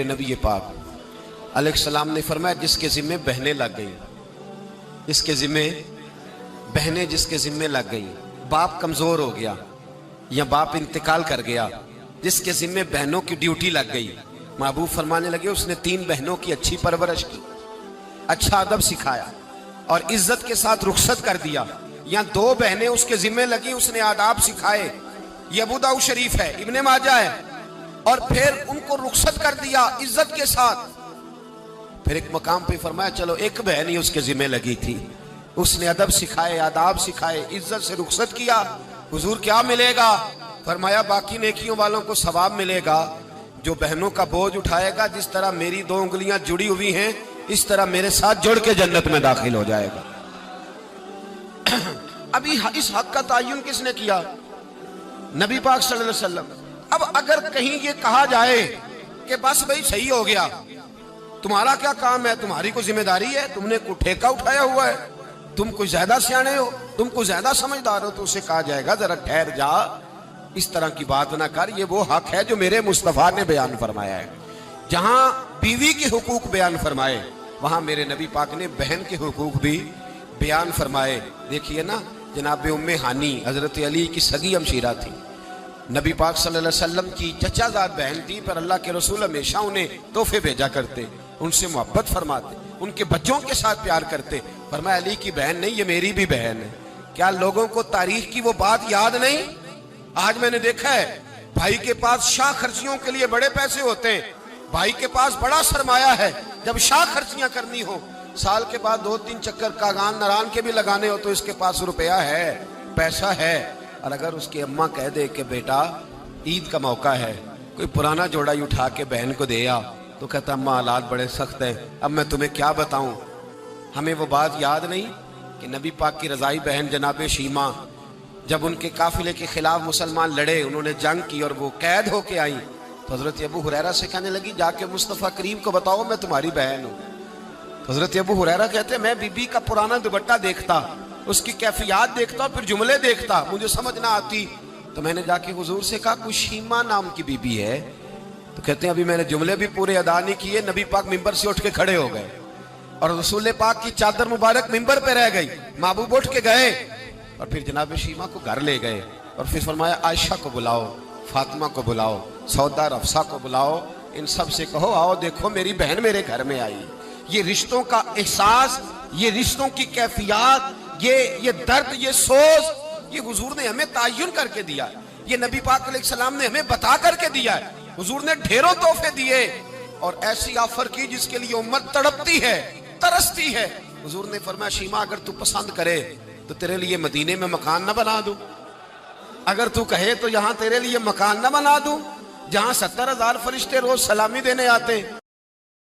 नबी पाक अलैहिस्सलाम ने फरमाया जिसके ज़िम्मे बहनें लग गई, जिसके ज़िम्मे बहनें जिसके ज़िम्मे लग गई, बाप कमज़ोर हो गया या बाप इंतकाल कर गया, जिसके ज़िम्मे बहनों की ड्यूटी लग गई, महबूब फरमाने लगे उसने 3 बहनों की अच्छी परवरिश की, अच्छा अदब सिखाया और इज्जत के साथ रुखसत कर दिया, या 2 बहनें उसके ज़िम्मे लगी, उसने आदाब सिखाए, ये अबू दाऊद शरीफ है, इब्ने माजा है, और फिर उनको रुखसत कर दिया इज्जत के साथ। फिर एक मकाम पे फरमाया चलो एक बहन ही उसके जिम्मे लगी थी, उसने अदब सिखाए, आदाब सिखाए, इज्जत से रुखसत किया। हुजूर क्या मिलेगा? फरमाया बाकी नेकियों वालों को सवाब मिलेगा, जो बहनों का बोझ उठाएगा जिस तरह मेरी 2 उंगलियां जुड़ी हुई हैं इस तरह मेरे साथ जुड़ के जन्नत में दाखिल हो जाएगा। अभी इस हक का तायुन किसने किया? नबी पाक सल्लल्लाहु अलैहि वसल्लम। अब अगर कहीं ये कहा जाए कि बस भाई सही हो गया, तुम्हारा क्या काम है, तुम्हारी कोई जिम्मेदारी है, तुमने कोई ठेका उठाया हुआ है, तुम कोई ज्यादा सियाने हो, तुम कोई ज्यादा समझदार हो, तो उसे कहा जाएगा जरा ठहर जा, इस तरह की बात ना कर, ये वो हक है जो मेरे मुस्तफा ने बयान फरमाया है। जहां बीवी के हुकूक बयान फरमाए वहां मेरे नबी पाक ने बहन के हुकूक भी बयान फरमाए। देखिए ना, जनाब उम्मे हानी हजरत अली की सगी हमशीरा थी, नबी पाक सल्लल्लाहु अलैहि वसल्लम की चचाजाद बहन थी, पर अल्लाह के रसूल हमेशा उन्हें तोहफे भेजा करते, उनसे मोहब्बत फरमाते, उनके बच्चों के साथ प्यार करते। फरमाया अली की बहन नहीं, ये मेरी भी बहन है। क्या लोगों को तारीख की वो बात याद नहीं? आज मैंने देखा है भाई के पास शाह खर्चियों के लिए बड़े पैसे होते हैं, भाई के पास बड़ा सरमाया है, जब शाह खर्चियां करनी हो, साल के बाद 2-3 चक्कर कागान नारान के भी लगाने हो तो इसके पास रुपया है, पैसा है। और अगर उसकी अम्मा कह दे कि बेटा ईद का मौका है, कोई पुराना जोड़ा ही उठा के बहन को दे आ, तो कहता अम्मा हालात बड़े सख्त हैं, अब मैं तुम्हें क्या बताऊं। हमें वो बात याद नहीं कि नबी पाक की रज़ाई बहन जनाब शीमा जब उनके काफिले के खिलाफ मुसलमान लड़े, उन्होंने जंग की और वो कैद होके आई, तो हजरत अबू हुरैरा से कहने लगी जाके मुस्तफ़ा करीम को बताओ मैं तुम्हारी बहन हूँ। तो हजरत अबू हुरैरा कहते मैं बीबी का पुराना दुपट्टा देखता, उसकी कैफियत देखता, फिर जुमले देखता, मुझे समझ ना आती, तो मैंने जाके हुजूर से कहा कुछ शीमा नाम की बीबी है, तो कहते हैं अभी मैंने जुमले भी पूरे अदा नहीं किए, नबी पाक मिंबर से उठ के खड़े हो गए और रसूल पाक की चादर मुबारक मिंबर पे रह गई, महबूब उठ के गए और फिर जनाब शीमा को घर ले गए और फिर फरमाया आयशा को बुलाओ, फातिमा को बुलाओ, सौदा रफ्सा को बुलाओ, इन सब से कहो आओ देखो मेरी बहन मेरे घर में आई। ये रिश्तों का एहसास, ये रिश्तों की कैफियत, ये दर्द, ये सोच, ये हुजूर ने हमें तायुन करके दिया, ये नबी पाक अलैहिस्सलाम ने हमें बता करके दिया है। हुजूर ने ढेरों तोहफे दिए और ऐसी ऑफर की जिसके लिए उम्मत तड़पती है, तरसती है। हुजूर ने फरमाया शीमा अगर तू पसंद करे तो तेरे लिए मदीने में मकान ना बना दूं, अगर तू कहे तो यहां तेरे लिए मकान ना बना दूं, जहां 70,000 फरिश्ते रोज सलामी देने आते